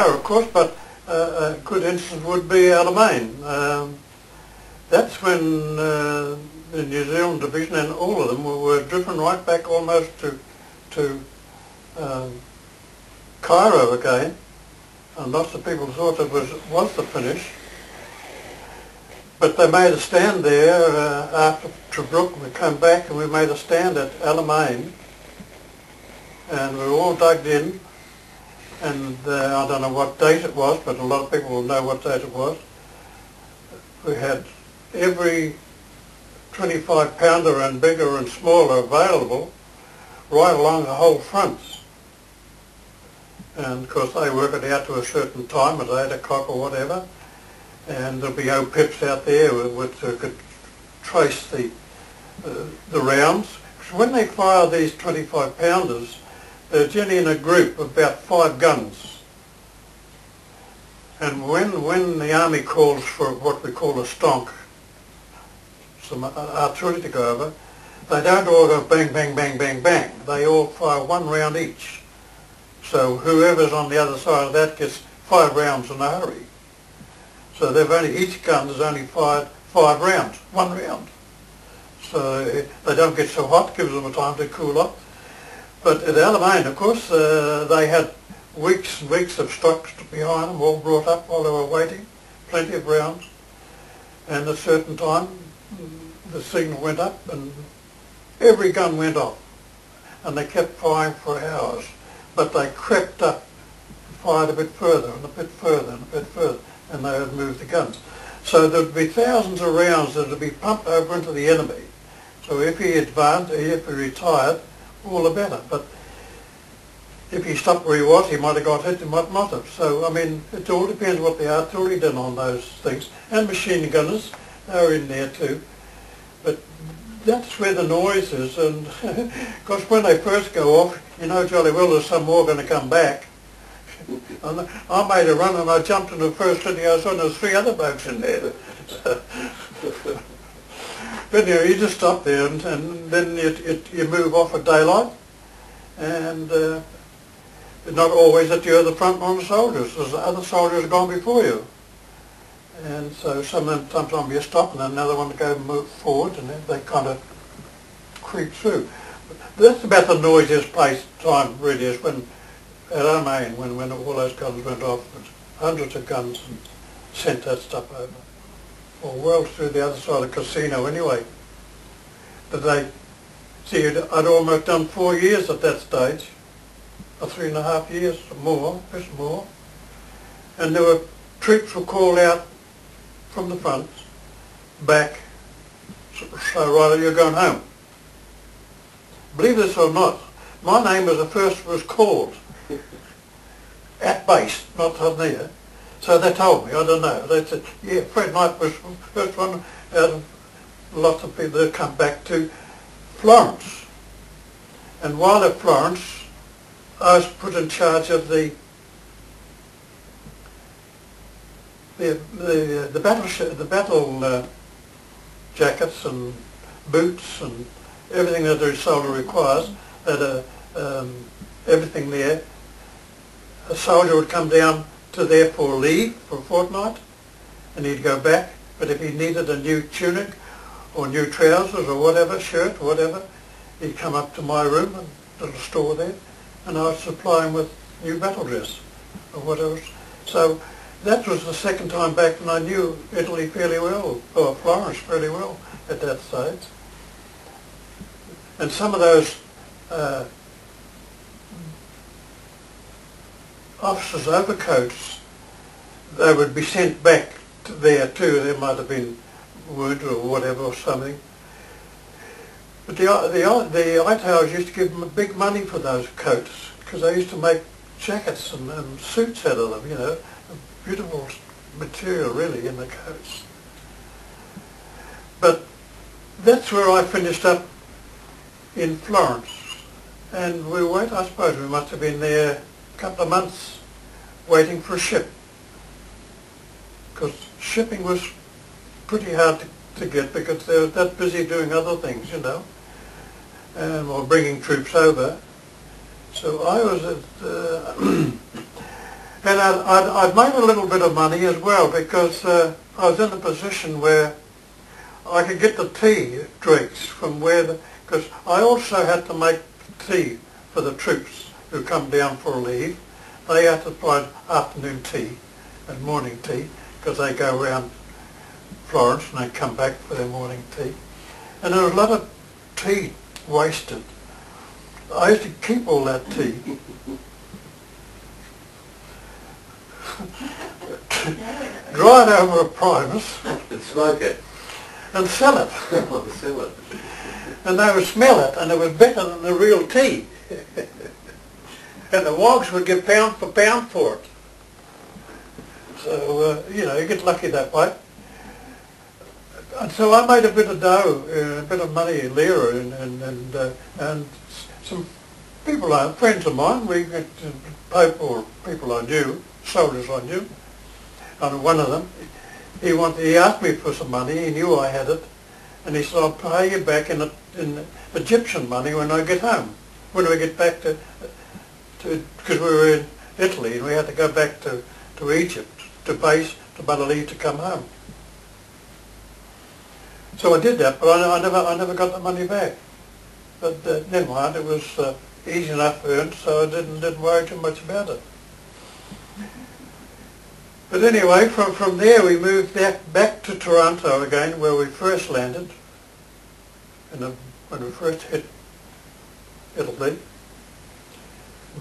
are, of course, but a good instance would be Alamein. That's when the New Zealand division and all of them were driven right back almost to Cairo again, and lots of people thought it was the finish. But they made a stand there after Tobruk. We came back and we made a stand at Alamein, and we were all dug in. And I don't know what date it was, but a lot of people will know what date it was. We had every 25-pounder and bigger and smaller available right along the whole front. And of course they work it out to a certain time, at 8 o'clock or whatever, and there'll be O-pips out there which could trace the rounds. So when they fire these 25-pounders, they're generally in a group of about 5 guns. And when the army calls for what we call a stonk, some artillery to go over, they don't all go bang, bang, bang, bang, bang. They all fire 1 round each. So whoever's on the other side of that gets 5 rounds in a hurry. So each gun has only fired 5 rounds, 1 round. So they don't get so hot, gives them a time to cool off. But at Alamein, of course, they had weeks and weeks of stocks behind them, all brought up while they were waiting, plenty of rounds. And at a certain time, the signal went up and every gun went off. And they kept firing for hours. But they crept up, fired a bit further and a bit further and a bit further, and they would move the guns. So there would be thousands of rounds that would be pumped over into the enemy. So if he advanced, if he retired, all the better. But if he stopped where he was, he might have got hit, he might not have. So, I mean, it all depends what the artillery did on those things. And machine gunners, they were in there too. But that's where the noise is, and because when they first go off, you know jolly well there's some more going to come back. And I made a run and I jumped in the first city I saw, and there was 3 other boats in there. But you know, you just stop there and then you move off at daylight, and not always that you're the front line soldiers. There's other soldiers gone before you. And so sometimes you stop and then another one to go move forward, and then they kind of creep through. But that's about the noisiest time really, is when at Alamein, when all those guns went off, hundreds of guns, and sent that stuff over. Or well through the other side of the casino anyway. But I'd almost done 4 years at that stage, or 3.5 years, or more, just more. And there were troops were called out from the front, back, so right, you're going home. Believe this or not, my name was the first was called at base, not near. So they told me, I don't know. They said, yeah, Fred Knipe was the first one out of lots of people that come back to Florence. And while at Florence, I was put in charge of the battle jackets and boots and everything that a soldier requires. Everything there. A soldier would come down to there for leave for a fortnight, and he'd go back. But if he needed a new tunic or new trousers or whatever, shirt or whatever, he'd come up to my room, and little store there, and I would supply him with new battle dress or whatever. So that was the second time back, and I knew Italy fairly well, or Florence fairly well at that stage. And some of those officers' overcoats, they would be sent back to there too. There might have been wounded or whatever or something. But the Italians used to give them big money for those coats, because they used to make jackets and suits out of them, you know. Beautiful material really in the coats. But that's where I finished up in Florence. And I suppose we must have been there a couple of months waiting for a ship, because shipping was pretty hard to get, because they were that busy doing other things, you know, or bringing troops over. So I was at, And I'd made a little bit of money as well because I was in a position where I could get the tea drinks from where, because I also had to make tea for the troops who come down for a leave. They had to provide afternoon tea and morning tea because they go around Florence and they come back for their morning tea. And there was a lot of tea wasted. I used to keep all that tea. Dry it over a primus. And smoke it. And sell it. Sell it. And they would smell it, and it was better than the real tea. And the wogs would give pound for it. So, you know, you get lucky that way. And so I made a bit of dough, a bit of money in lira, and some people, friends of mine, we got Pope or people I knew, soldiers I knew, and one of them, he asked me for some money, he knew I had it, and he said, I'll pay you back in Egyptian money when I get home, when we get back to because we were in Italy and we had to go back to Egypt, to base, to Battalion to come home. So I did that, but I never got the money back. But never mind, it was easy enough earned, so I didn't worry too much about it. But anyway, from there we moved back to Toronto again, where we first landed, when we first hit Italy,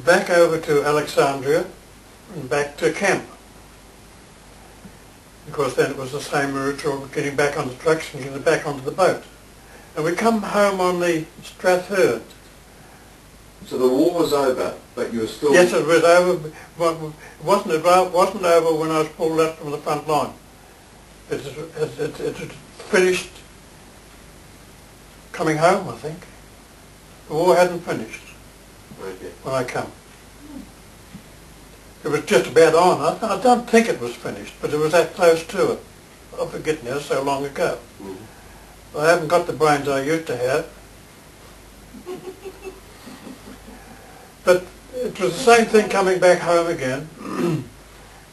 back over to Alexandria, and back to camp. Of course, then it was the same route of getting back on the trucks and getting back onto the boat. And we come home on the Stratherd. So the war was over, but you were still... Yes, it was over. It wasn't over when I was pulled up from the front line. It finished coming home, I think. The war hadn't finished when I come. It was just about on. I don't think it was finished, but it was that close to it. I forget now, so long ago. Mm-hmm. I haven't got the brains I used to have. But it was the same thing coming back home again.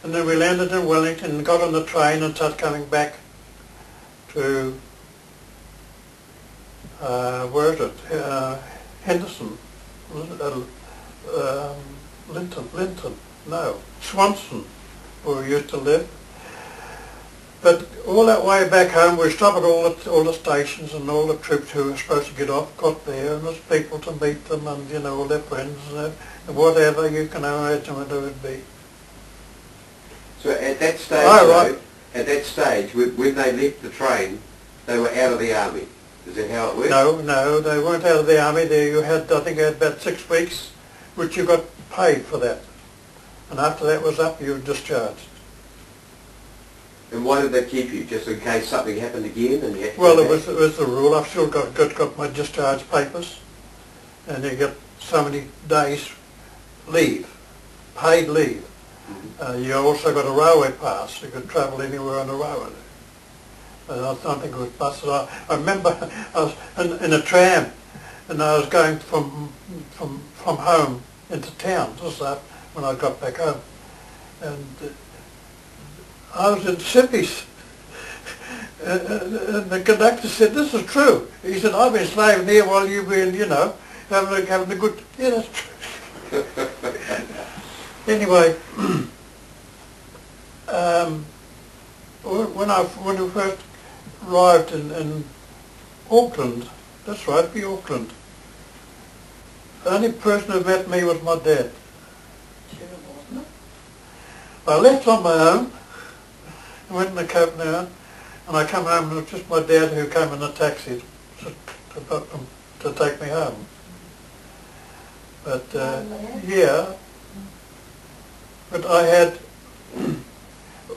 And then we landed in Wellington and got on the train and started coming back to, where is it? Henderson. Linton. No, Swanson, where we used to live. But all that way back home, we stopped at all the stations, and all the troops who were supposed to get off got there, and there's people to meet them, and you know, all their friends, and whatever you can imagine what it would be. So at that stage, at that stage, when they left the train, they were out of the army. Is that how it worked? No, they weren't out of the army. There you had, I think, you had about 6 weeks, which you got paid for that. And after that was up, you were discharged. And why did they keep you? Just in case something happened again and you had to Well, it was the rule. I've still got my discharge papers, and you get so many days leave, paid leave. Mm-hmm. You also got a railway pass. You could travel anywhere on the railway. I don't think it was buses. I remember I was in a tram, and I was going from home into town. This was that when I got back home, and I was in Sippies, and the conductor said, "This is true." He said, "I've been slaving here while you've been, you know, having a good." Yeah, that's true. Anyway, when we first arrived in Auckland, that's right, the Auckland. The only person who met me was my dad. I left on my own, I went in the Cape now, and I come home and it was just my dad who came in a taxi to take me home. But yeah, but I had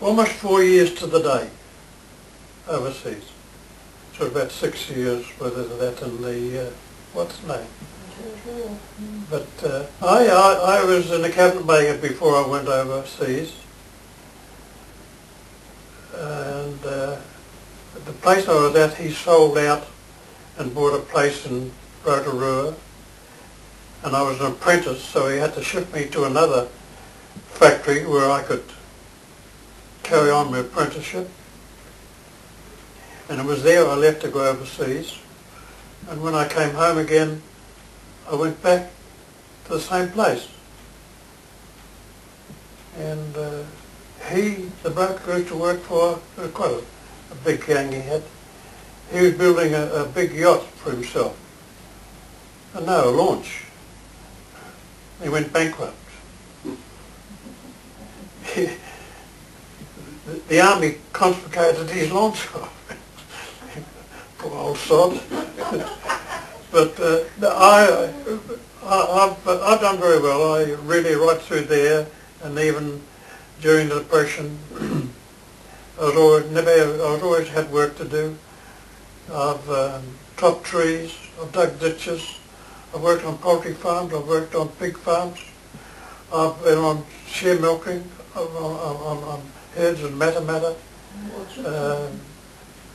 almost 4 years to the day overseas. So about 6 years with that in the, what's the name? But I was in the cabinet maker before I went overseas, and the place I was at, he sold out and bought a place in Rotorua, and I was an apprentice, so he had to shift me to another factory where I could carry on my apprenticeship. And it was there I left to go overseas. And when I came home again, I went back to the same place. And the bloke I used to work for, quite a big gang he had, he was building a big yacht for himself. And no, a launch. He went bankrupt. The army confiscated his launch. Poor old sod. But I've done very well. I really right through there, and even during the Depression, I was always had work to do. I've chopped trees, I've dug ditches, I've worked on poultry farms, I've worked on pig farms, I've been on shear milking, on heads and matter,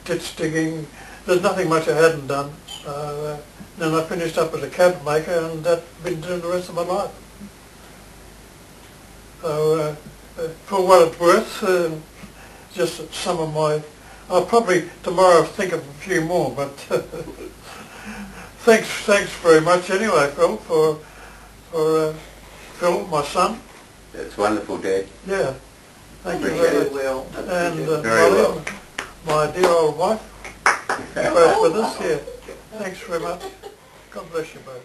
ditch digging. There's nothing much I hadn't done. Then I finished up as a cabinet maker, and that's been doing the rest of my life. So for what it's worth, just some of my, I'll probably tomorrow think of a few more, but thanks very much anyway, Phil, for Phil, my son. That's wonderful, Dad. Yeah, thank you Appreciate very it. much. Well, And Very well. my dear old wife, both with us here. Thanks very much. God bless you both.